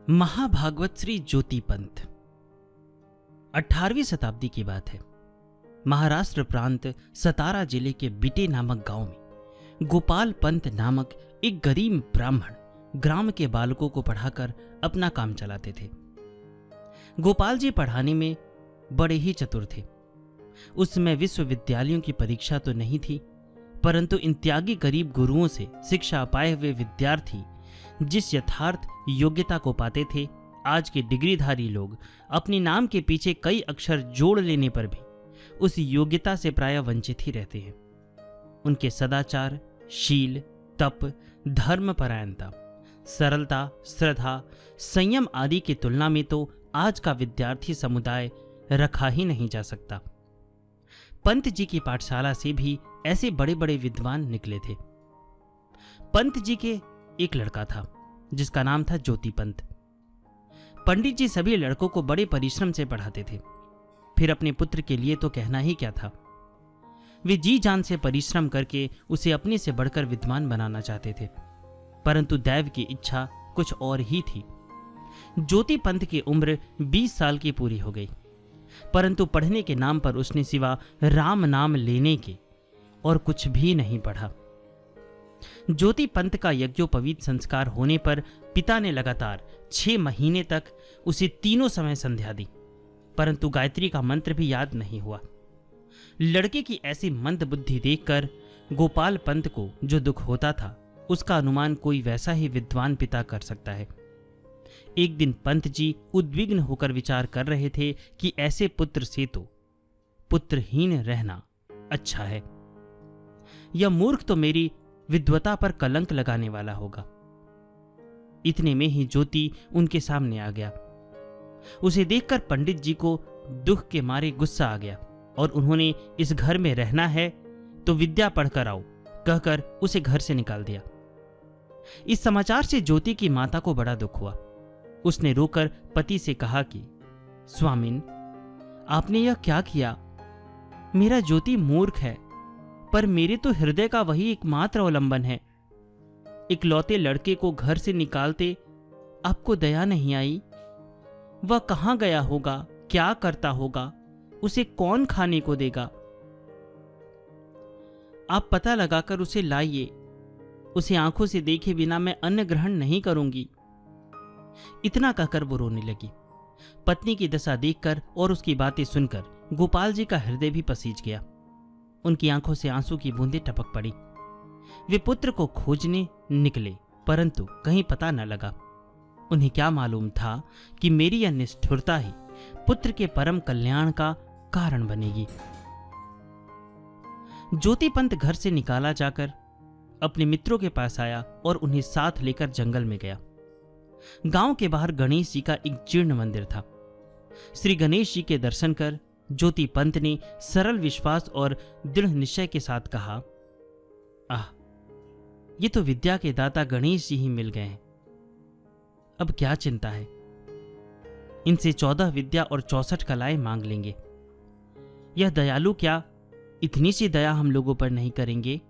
महाभागवत श्री ज्योति पंत। 18वीं शताब्दी की बात है। महाराष्ट्र प्रांत सतारा जिले के बिटे नामक गांव में गोपाल पंत नामक एक गरीब ब्राह्मण ग्राम के बालकों को पढ़ाकर अपना काम चलाते थे। गोपाल जी पढ़ाने में बड़े ही चतुर थे। उस समय विश्वविद्यालयों की परीक्षा तो नहीं थी, परंतु इन त्यागी गरीब गुरुओं से शिक्षा पाए हुए विद्यार्थी जिस यथार्थ योग्यता को पाते थे, आज के डिग्रीधारी लोग अपने नाम के पीछे कई अक्षर जोड़ लेने पर भी उस योग्यता से प्रायः वंचित ही रहते हैं। उनके सदाचार, शील, तप, धर्मपरायणता, सरलता, श्रद्धा, संयम आदि की तुलना में तो आज का विद्यार्थी समुदाय रखा ही नहीं जा सकता। पंत जी की पाठशाला से भी ऐसे बड़े बड़े विद्वान निकले थे। पंत जी के एक लड़का था जिसका नाम था ज्योति पंत। पंडित जी सभी लड़कों को बड़े परिश्रम से पढ़ाते थे। फिर अपने पुत्र के लिए तो कहना ही क्या था। वे जी जान से परिश्रम करके उसे अपने से बढ़कर विद्वान बनाना चाहते थे, परंतु दैव की इच्छा कुछ और ही थी। ज्योति पंत की उम्र 20 साल की पूरी हो गई, परंतु पढ़ने के नाम पर उसने सिवा राम नाम लेने के और कुछ भी नहीं पढ़ा। ज्योति पंत का यज्ञोपवीत संस्कार होने पर पिता ने लगातार 6 महीने तक उसे तीनों समय संध्या दी, परंतु गायत्री का मंत्र भी याद नहीं हुआ। लड़के की ऐसी मंद बुद्धि देखकर गोपाल पंत को जो दुख होता था, उसका अनुमान कोई वैसा ही विद्वान पिता कर सकता है। एक दिन पंत जी उद्विग्न होकर विचार कर रहे थे कि ऐसे पुत्र से तो पुत्रहीन रहना अच्छा है। यह मूर्ख तो मेरी विद्वता पर कलंक लगाने वाला होगा। इतने में ही ज्योति उनके सामने आ गया। उसे देखकर पंडित जी को दुख के मारे गुस्सा आ गया और उन्होंने इस घर में रहना है तो विद्या पढ़कर आओ कहकर उसे घर से निकाल दिया। इस समाचार से ज्योति की माता को बड़ा दुख हुआ। उसने रोकर पति से कहा कि स्वामिन, आपने यह क्या किया? मेरा ज्योति मूर्ख है, पर मेरे तो हृदय का वही एकमात्र अवलंबन है। इकलौते लड़के को घर से निकालते आपको दया नहीं आई? वह कहां गया होगा, क्या करता होगा, उसे कौन खाने को देगा? आप पता लगाकर उसे लाइए। उसे आंखों से देखे बिना मैं अन्न ग्रहण नहीं करूंगी। इतना कहकर वो रोने लगी। पत्नी की दशा देखकर और उसकी बातें सुनकर गोपाल जी का हृदय भी पसीज गया। उनकी आंखों से आंसू की बूंदें टपक पड़ी। वे पुत्र को खोजने निकले, परंतु कहीं पता न लगा। उन्हें क्या मालूम था कि मेरी यह निष्ठुरता ही पुत्र के परम कल्याण का कारण बनेगी। ज्योति पंत घर से निकाला जाकर अपने मित्रों के पास आया और उन्हें साथ लेकर जंगल में गया। गांव के बाहर गणेश जी का एक जीर्ण मंदिर था। श्री गणेश जी के दर्शन कर ज्योति पंत ने सरल विश्वास और दृढ़ निश्चय के साथ कहा, आह, ये तो विद्या के दाता गणेश जी ही मिल गए हैं। अब क्या चिंता है? इनसे 14 विद्या और 64 कलाएं मांग लेंगे। यह दयालु क्या इतनी सी दया हम लोगों पर नहीं करेंगे?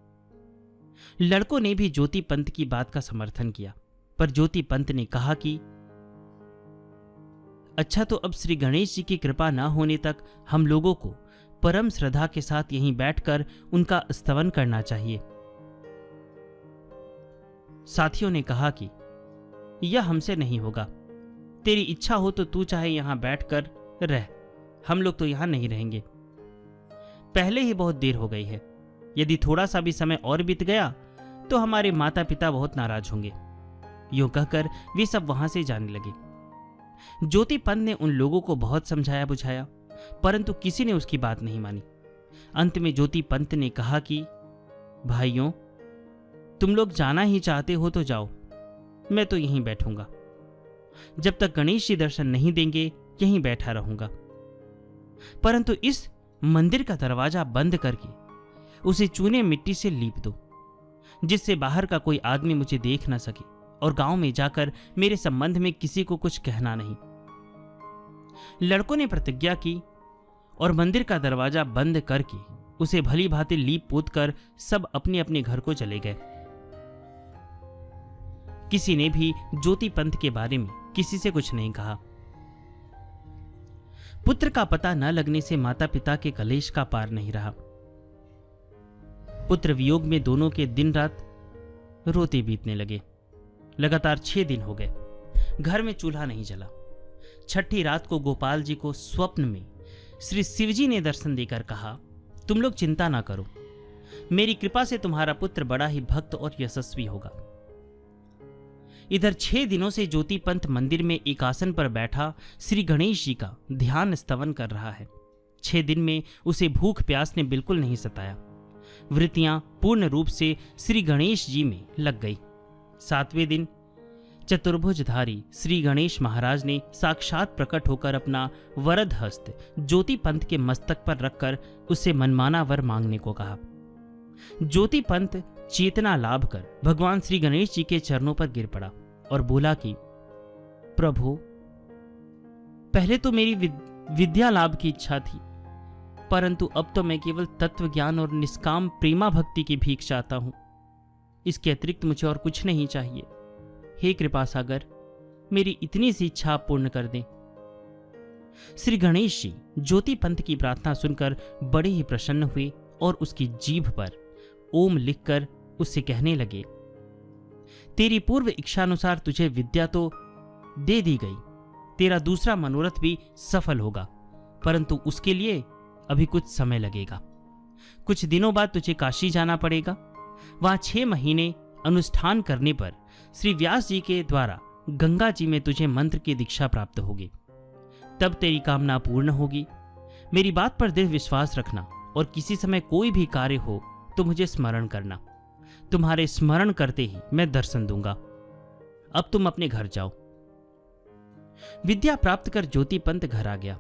लड़कों ने भी ज्योति पंत की बात का समर्थन किया, पर ज्योति पंत ने कहा कि अच्छा, तो अब श्री गणेश जी की कृपा न होने तक हम लोगों को परम श्रद्धा के साथ यहीं बैठकर उनका स्तवन करना चाहिए। साथियों ने कहा कि यह हमसे नहीं होगा। तेरी इच्छा हो तो तू चाहे यहां बैठकर रह, हम लोग तो यहां नहीं रहेंगे। पहले ही बहुत देर हो गई है। यदि थोड़ा सा भी समय और बीत गया तो हमारे माता पिता बहुत नाराज होंगे। यूं कहकर वे सब वहां से जाने लगे। ज्योति पंत ने उन लोगों को बहुत समझाया बुझाया, परंतु किसी ने उसकी बात नहीं मानी। अंत में ज्योति पंत ने कहा कि भाइयों, तुम लोग जाना ही चाहते हो तो जाओ, मैं तो यहीं बैठूंगा। जब तक गणेश जी दर्शन नहीं देंगे यहीं बैठा रहूंगा। परंतु इस मंदिर का दरवाजा बंद करके उसे चूने मिट्टी से लीप दो, जिससे बाहर का कोई आदमी मुझे देख न सके, और गांव में जाकर मेरे संबंध में किसी को कुछ कहना नहीं। लड़कों ने प्रतिज्ञा की और मंदिर का दरवाजा बंद करके उसे भली भांति लीप पोत कर सब अपने अपने घर को चले गए। किसी ने भी ज्योति पंत के बारे में किसी से कुछ नहीं कहा। पुत्र का पता न लगने से माता पिता के कलेश का पार नहीं रहा। पुत्र वियोग में दोनों के दिन रात रोते बीतने लगे। लगातार 6 दिन हो गए, घर में चूल्हा नहीं जला। छठी रात को गोपाल जी को स्वप्न में श्री शिवजी ने दर्शन देकर कहा, तुम लोग चिंता ना करो, मेरी कृपा से तुम्हारा पुत्र बड़ा ही भक्त और यशस्वी होगा। इधर 6 दिनों से ज्योति पंत मंदिर में एक आसन पर बैठा श्री गणेश जी का ध्यान स्तवन कर रहा है। 6 दिन में उसे भूख प्यास ने बिल्कुल नहीं सताया। वृत्तियां पूर्ण रूप से श्री गणेश जी में लग गई। 7वें दिन चतुर्भुजधारी श्री गणेश महाराज ने साक्षात प्रकट होकर अपना वरद हस्त ज्योति पंत के मस्तक पर रखकर उससे मनमाना वर मांगने को कहा। ज्योति पंत चेतना लाभ कर भगवान श्री गणेश जी के चरणों पर गिर पड़ा और बोला कि प्रभु, पहले तो मेरी विद्या लाभ की इच्छा थी, परंतु अब तो मैं केवल तत्व ज्ञान और निष्काम प्रेमा भक्ति की भीख चाहता हूं। इसके अतिरिक्त मुझे और कुछ नहीं चाहिए। हे कृपा सागर, मेरी इतनी सी इच्छा आप पूर्ण कर दें। श्री गणेश जी ज्योति पंत की प्रार्थना सुनकर बड़े ही प्रसन्न हुए और उसकी जीभ पर ओम लिखकर उससे कहने लगे, तेरी पूर्व इच्छानुसार तुझे विद्या तो दे दी गई, तेरा दूसरा मनोरथ भी सफल होगा, परंतु उसके लिए अभी कुछ समय लगेगा। कुछ दिनों बाद तुझे काशी जाना पड़ेगा। वहां 6 महीने अनुष्ठान करने पर श्री व्यास जी के द्वारा गंगा जी में तुझे मंत्र की दीक्षा प्राप्त होगी। तब तेरी कामना पूर्ण होगी। मेरी बात पर दृढ़ विश्वास रखना और किसी समय कोई भी कार्य हो तो मुझे स्मरण करना। तुम्हारे स्मरण करते ही मैं दर्शन दूंगा। अब तुम अपने घर जाओ। विद्या प्राप्त कर ज्योति पंत घर आ गया।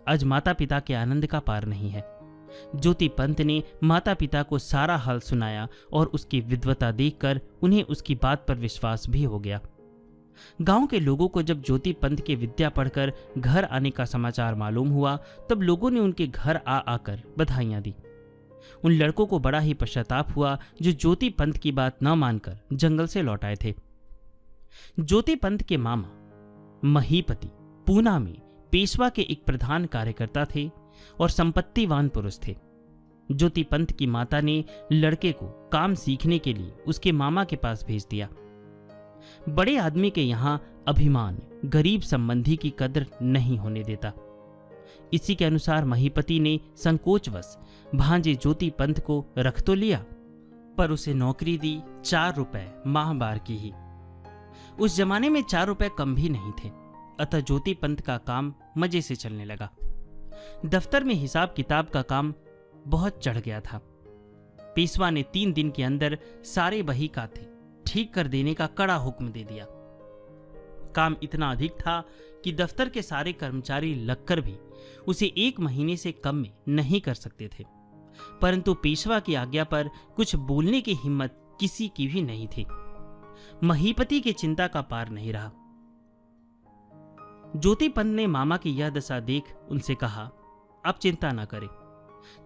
आज माता पिता के आनंद का पार नहीं है। ज्योति पंत ने माता पिता को सारा हाल सुनाया और उसकी विद्वता देखकर उन्हें उसकी बात पर विश्वास भी हो गया। गांव के लोगों को जब ज्योति पंत के विद्या पढ़कर घर आने का समाचार मालूम हुआ, तब लोगों ने उनके घर आ आकर बधाइयां दी। उन लड़कों को बड़ा ही पश्चाताप हुआ जो ज्योति पंत की बात न मानकर जंगल से लौट आए थे। ज्योति पंत के मामा महीपति पूना में पेशवा के एक प्रधान कार्यकर्ता थे और संपत्तिवान पुरुष थे। ज्योति पंत की माता ने लड़के को काम सीखने के लिए उसके मामा के पास भेज दिया। बड़े आदमी के यहां अभिमान गरीब संबंधी की कदर नहीं होने देता। इसी के अनुसार महीपति ने संकोचवश भांजे ज्योति पंत को रख तो लिया, पर उसे नौकरी दी 4 रुपए माहबार की ही। उस जमाने में 4 रुपए कम भी नहीं थे, अतः ज्योति पंत का काम मजे से चलने लगा। दफ्तर में हिसाब किताब का काम बहुत चढ़ गया था। पेशवा ने 3 दिन के अंदर सारे बही खाते ठीक कर देने का कड़ा हुक्म दे दिया। काम इतना अधिक था कि दफ्तर के सारे कर्मचारी लगकर भी उसे 1 महीने से कम में नहीं कर सकते थे, परंतु पेशवा की आज्ञा पर कुछ बोलने की हिम्मत किसी की भी नहीं थी। महीपति की चिंता का पार नहीं रहा। ज्योति पंत ने मामा की यह दशा देख उनसे कहा, आप चिंता ना करें,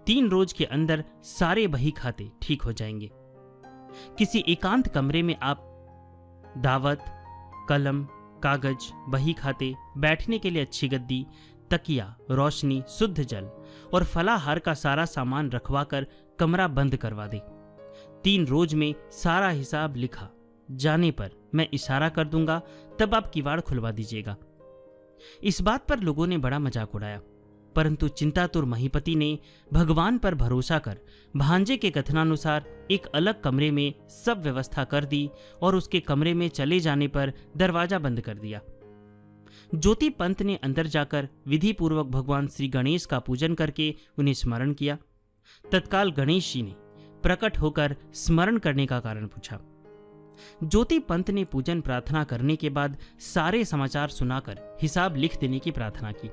3 रोज के अंदर सारे बही खाते ठीक हो जाएंगे। किसी एकांत कमरे में आप दावत, कलम, कागज, बही खाते, बैठने के लिए अच्छी गद्दी, तकिया, रोशनी, शुद्ध जल और फलाहार का सारा सामान रखवाकर कमरा बंद करवा दे। 3 रोज में सारा हिसाब लिखा जाने पर मैं इशारा कर दूंगा, तब आप किवाड़ खुलवा दीजिएगा। इस बात पर लोगों ने बड़ा मजाक उड़ाया, परंतु चिंतातुर महीपति ने भगवान पर भरोसा कर भांजे के कथनानुसार एक अलग कमरे में सब व्यवस्था कर दी और उसके कमरे में चले जाने पर दरवाजा बंद कर दिया। ज्योति पंत ने अंदर जाकर विधि पूर्वक भगवान श्री गणेश का पूजन करके उन्हें स्मरण किया। तत्काल गणेश जी ने प्रकट होकर स्मरण करने का कारण पूछा। ज्योति पंत ने पूजन प्रार्थना करने के बाद सारे समाचार सुनाकर हिसाब लिख देने की प्रार्थना की।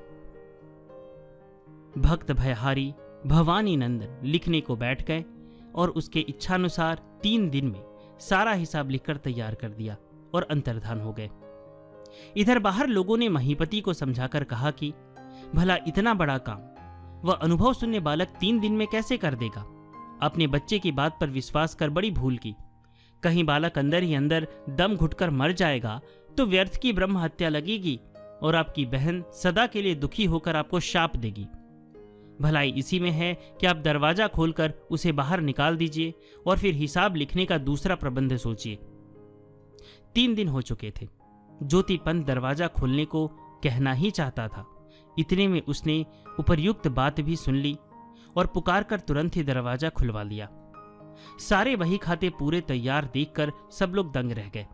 भक्त भयहारी भवानी नंदन लिखने को बैठ गए और उसके इच्छानुसार 3 दिन में सारा हिसाब लिखकर तैयार कर दिया और अंतर्धान हो गए। इधर बाहर लोगों ने महीपति को समझाकर कहा कि भला इतना बड़ा काम वह अनुभव शून्य बालक 3 दिन में कैसे कर देगा। अपने बच्चे की बात पर विश्वास कर बड़ी भूल की। कहीं बालक अंदर ही अंदर दम घुटकर मर जाएगा तो व्यर्थ की ब्रह्म हत्या लगेगी और आपकी बहन सदा के लिए दुखी होकर आपको शाप देगी। भलाई इसी में है कि आप दरवाजा खोलकर उसे बाहर निकाल दीजिए और फिर हिसाब लिखने का दूसरा प्रबंध सोचिए। 3 दिन हो चुके थे। ज्योति पंत दरवाजा खोलने को कहना ही चाहता था, इतने में उसने उपर्युक्त बात भी सुन ली और पुकार कर तुरंत ही दरवाजा खुलवा लिया। सारे बही खाते पूरे तैयार देखकर सब लोग दंग रह गए।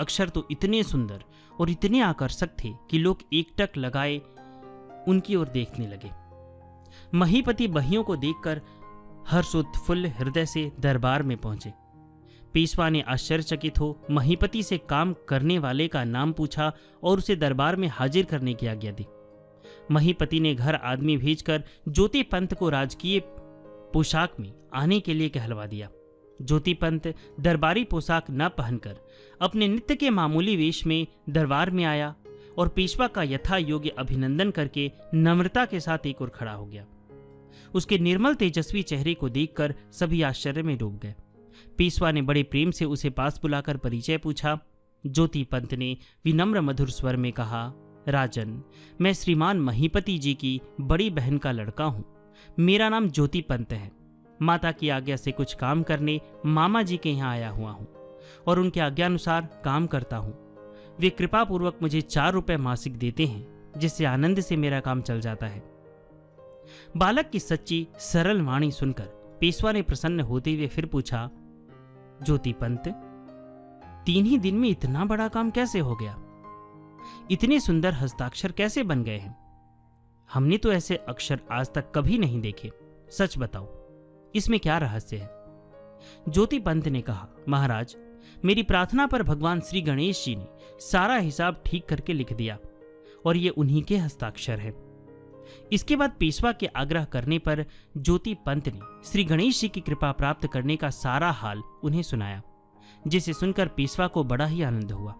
अक्षर तो इतने सुंदर और इतने आकर्षक थे कि लोग एकटक लगाए उनकी ओर देखने लगे। महीपति बहियों को देखकर हर्षोत्फुल्ल हृदय से दरबार में पहुंचे। पेशवा ने आश्चर्यचकित हो महीपति से काम करने वाले का नाम पूछा और उसे दरबार में हाजिर करने की आज्ञा दी। महीपति ने घर आदमी भेजकर ज्योति पंत को राजकीय पोशाक में आने के लिए कहलवा दिया। ज्योति पंत दरबारी पोशाक न पहनकर अपने नित्य के मामूली वेश में दरबार में आया और पेशवा का यथा योग्य अभिनंदन करके नम्रता के साथ एक ओर खड़ा हो गया। उसके निर्मल तेजस्वी चेहरे को देखकर सभी आश्चर्य में डूब गए। पेशवा ने बड़े प्रेम से उसे पास बुलाकर परिचय पूछा। ज्योति पंत ने विनम्र मधुर स्वर में कहा, राजन, मैं श्रीमान महीपति जी की बड़ी बहन का लड़का हूँ। मेरा नाम ज्योति पंत है। माता की आज्ञा से कुछ काम करने मामा जी के यहाँ आया हुआ हूँ और उनके आज्ञानुसार काम करता हूँ। वे कृपा पूर्वक मुझे 4 रुपए मासिक देते हैं, जिससे आनंद से मेरा काम चल जाता है। बालक की सच्ची सरल वाणी सुनकर पेशवा ने प्रसन्न होते हुए फिर पूछा, ज्योति पंत, 3 ही दिन में इतना बड़ा काम कैसे हो गया? इतने सुंदर हस्ताक्षर कैसे बन गए हैं? हमने तो ऐसे अक्षर आज तक कभी नहीं देखे। सच बताओ, इसमें क्या रहस्य है? ज्योति पंत ने कहा, महाराज, मेरी प्रार्थना पर भगवान श्री गणेश जी ने सारा हिसाब ठीक करके लिख दिया और ये उन्हीं के हस्ताक्षर हैं। इसके बाद पेशवा के आग्रह करने पर ज्योति पंत ने श्री गणेश जी की कृपा प्राप्त करने का सारा हाल उन्हें सुनाया, जिसे सुनकर पेशवा को बड़ा ही आनंद हुआ।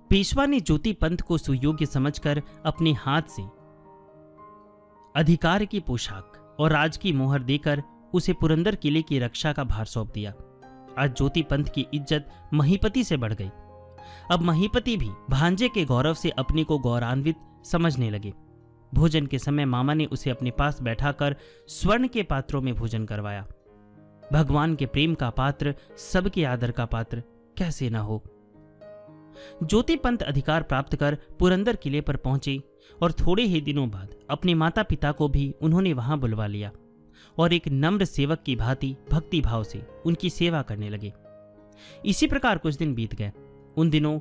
पेशवा ने ज्योति पंत को सुयोग्य समझकर अपने हाथ से अधिकार की पोशाक और राज की मोहर देकर उसे पुरंदर किले की रक्षा का भार सौंप दिया। आज ज्योति पंत की इज्जत महीपति से बढ़ गई। अब महीपति भी भांजे के गौरव से अपने को गौरवान्वित समझने लगे। भोजन के समय मामा ने उसे अपने पास बैठाकर स्वर्ण के पात्रों में भोजन करवाया। भगवान के प्रेम का पात्र, सबके आदर का पात्र कैसे न हो। ज्योति पंत अधिकार प्राप्त कर पुरंदर किले पर पहुंचे और थोड़े ही दिनों बाद अपने माता पिता को भी उन्होंने वहां बुलवा लिया और एक नम्र सेवक की भांति भक्ति भाव से उनकी सेवा करने लगे। इसी प्रकार कुछ दिन बीत गए। उन दिनों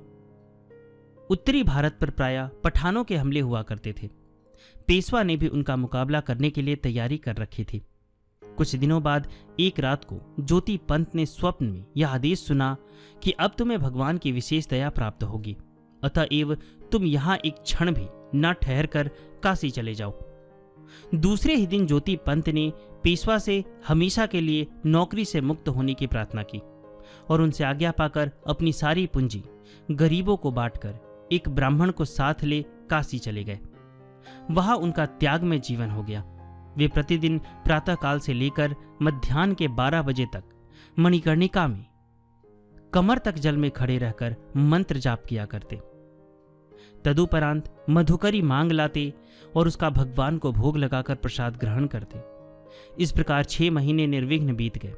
उत्तरी भारत पर प्रायः पठानों के हमले हुआ करते थे। पेशवा ने भी उनका मुकाबला करने के लिए तैयारी कर रखी थी। कुछ दिनों बाद एक रात को ज्योति पंत ने स्वप्न में यह आदेश सुना कि अब तुम्हें भगवान की विशेष दया प्राप्त होगी, अतएव तुम यहाँ एक क्षण भी न ठहर कर काशी चले जाओ। दूसरे ही दिन ज्योति पंत ने पेशवा से हमेशा के लिए नौकरी से मुक्त होने की प्रार्थना की और उनसे आज्ञा पाकर अपनी सारी पूंजी गरीबों को बांटकर एक ब्राह्मण को साथ ले काशी चले गए। वहां उनका त्याग में जीवन हो गया। वे प्रतिदिन प्रातःकाल से लेकर मध्याह्न के 12 बजे तक मणिकर्णिका में कमर तक जल में खड़े रहकर मंत्र जाप किया करते। तदुपरांत मधुकरी मांग लाते और उसका भगवान को भोग लगाकर प्रसाद ग्रहण करते। इस प्रकार 6 महीने निर्विघ्न बीत गए।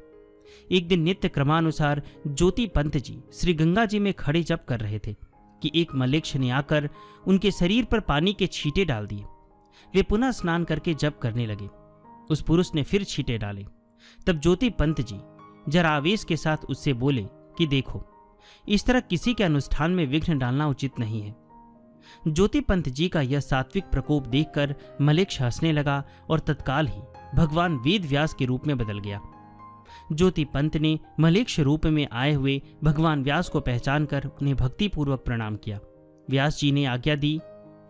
एक दिन नित्य क्रमानुसार ज्योति पंत जी श्री गंगा जी में खड़े जप कर रहे थे कि एक मलेच्छ ने आकर उनके शरीर पर पानी के छींटे डाल दिए। वे पुनः स्नान करके जप करने लगे। उस पुरुष ने फिर छींटे डाले। तब ज्योति पंत जी जरा आवेश के साथ उससे बोले कि देखो, इस तरह किसी के अनुष्ठान में विघ्न डालना उचित नहीं है। ज्योति पंत जी का यह सात्विक प्रकोप देखकर मलेच्छ हंसने लगा और तत्काल ही भगवान वेद व्यास के रूप में बदल गया। ज्योति पंत ने मलेच्छ रूप में आए हुए भगवान व्यास को पहचान कर उन्हें भक्तिपूर्वक प्रणाम किया। व्यास जी ने आज्ञा दी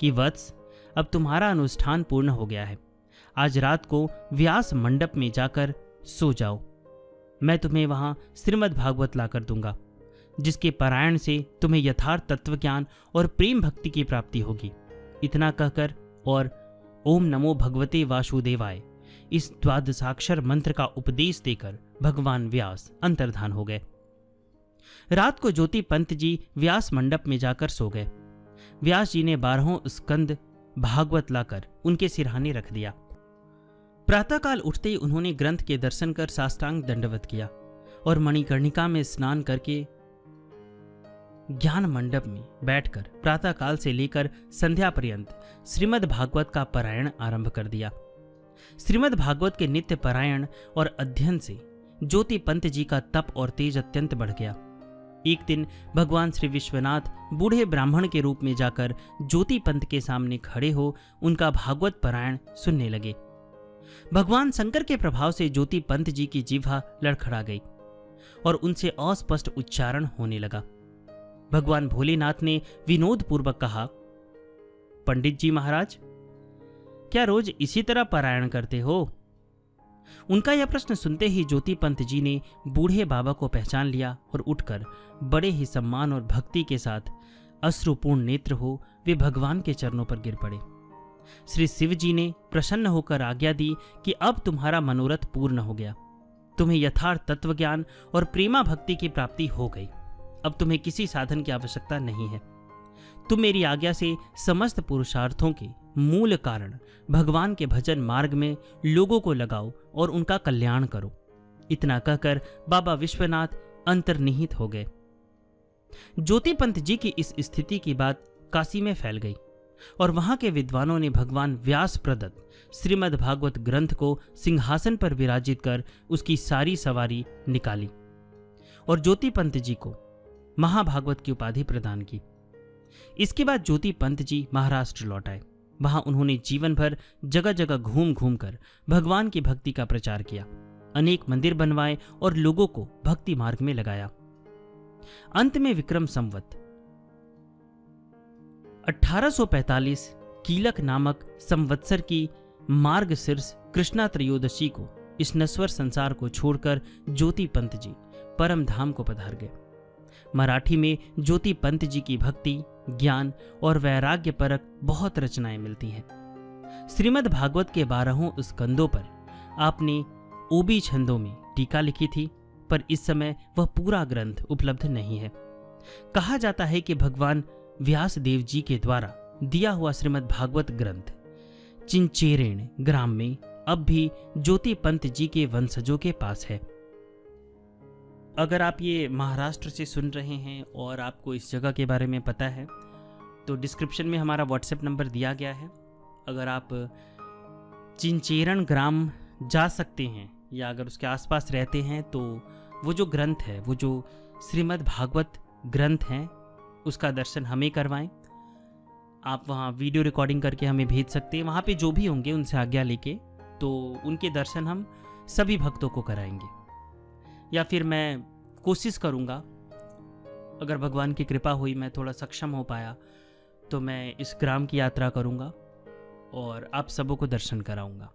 कि वत्स, अब तुम्हारा अनुष्ठान पूर्ण हो गया है। आज रात को व्यास मंडप में जाकर सो जाओ। मैं तुम्हें वहां श्रीमद् भागवत लाकर दूंगा, जिसके पारायण से तुम्हें यथार्थ तत्व ज्ञान और प्रेम भक्ति की प्राप्ति होगी। इतना कहकर और ओम नमो भगवते वासुदेवाय इस द्वादशाक्षर मंत्र का उपदेश देकर भगवान व्यास अंतर्धान हो गए। रात को ज्योति पंत जी व्यास मंडप में जाकर सो गए। व्यास जी ने 12 स्कंद भागवत लाकर उनके सिरहाने रख दिया। प्रातःकाल उठते ही उन्होंने ग्रंथ के दर्शन कर साष्टांग दंडवत किया और मणिकर्णिका में स्नान करके ज्ञान मंडप में बैठकर प्रातःकाल से लेकर संध्या पर्यंत श्रीमद् भागवत का पारायण आरंभ कर दिया। श्रीमद् भागवत के नित्य पारायण और अध्ययन से ज्योति पंत जी का तप और तेज अत्यंत बढ़ गया। एक दिन भगवान श्री विश्वनाथ बूढ़े ब्राह्मण के रूप में जाकर ज्योति पंत के सामने खड़े हो उनका भागवत पारायण सुनने लगे। भगवान शंकर के प्रभाव से ज्योति पंत जी की जिह्वा लड़खड़ा गई और उनसे अस्पष्ट उच्चारण होने लगा। भगवान भोलेनाथ ने विनोद पूर्वक कहा, पंडित जी महाराज, क्या रोज इसी तरह पारायण करते हो? उनका यह प्रश्न सुनते ही ज्योति पंत जी ने बूढ़े बाबा को पहचान लिया और उठकर बड़े ही सम्मान और भक्ति के साथ अश्रुपूर्ण नेत्र हो वे भगवान के चरणों पर गिर पड़े। श्री शिव जी ने प्रसन्न होकर आज्ञा दी कि अब तुम्हारा मनोरथ पूर्ण हो गया। तुम्हें यथार्थ तत्व ज्ञान और प्रेमा भक्ति की प्राप्ति हो गई। अब तुम्हें किसी साधन की आवश्यकता नहीं है। तुम मेरी आज्ञा से समस्त पुरुषार्थों के मूल कारण भगवान के भजन मार्ग में लोगों को लगाओ और उनका कल्याण करो। इतना कहकर बाबा विश्वनाथ अंतर्निहित हो गए। ज्योति पंत जी की इस स्थिति की बात काशी में फैल गई और वहां के विद्वानों ने भगवान व्यास प्रदत्त श्रीमद् भागवत ग्रंथ को सिंहासन पर विराजित कर उसकी सारी सवारी निकाली और ज्योति पंत जी को महाभागवत की उपाधि प्रदान की। इसके बाद ज्योति पंत जी महाराष्ट्र लौट आए। वहां उन्होंने जीवन भर जगह जगह घूम घूम कर भगवान की भक्ति का प्रचार किया, अनेक मंदिर बनवाए और लोगों को भक्ति मार्ग में लगाया। अंत में विक्रम संवत 1845 कीलक नामक संवत्सर की मार्गशीर्ष कृष्णा त्रयोदशी को इस नश्वर संसार को छोड़कर ज्योति पंत जी परम धाम को पधार गए। मराठी में ज्योति पंत जी की भक्ति, ज्ञान और वैराग्य परक बहुत रचनाएं मिलती हैं। श्रीमद् भागवत के 12 स्कंदों पर आपने ओबी छंदों में टीका लिखी थी, पर इस समय वह पूरा ग्रंथ उपलब्ध नहीं है। कहा जाता है कि भगवान व्यास देव जी के द्वारा दिया हुआ श्रीमद् भागवत ग्रंथ चिंचेरेण ग्राम में अब भी ज्योति पंत जी के वंशजों के पास है। अगर आप ये महाराष्ट्र से सुन रहे हैं और आपको इस जगह के बारे में पता है तो डिस्क्रिप्शन में हमारा व्हाट्सएप नंबर दिया गया है। अगर आप चिंचेरण ग्राम जा सकते हैं या अगर उसके आसपास रहते हैं तो वो जो ग्रंथ है, वो जो श्रीमद् भागवत ग्रंथ हैं, उसका दर्शन हमें करवाएं। आप वहाँ वीडियो रिकॉर्डिंग करके हमें भेज सकते हैं। वहाँ पे जो भी होंगे उनसे आज्ञा लेके तो उनके दर्शन हम सभी भक्तों को कराएंगे। या फिर मैं कोशिश करूँगा, अगर भगवान की कृपा हुई, मैं थोड़ा सक्षम हो पाया तो मैं इस ग्राम की यात्रा करूँगा और आप सबों को दर्शन कराऊँगा।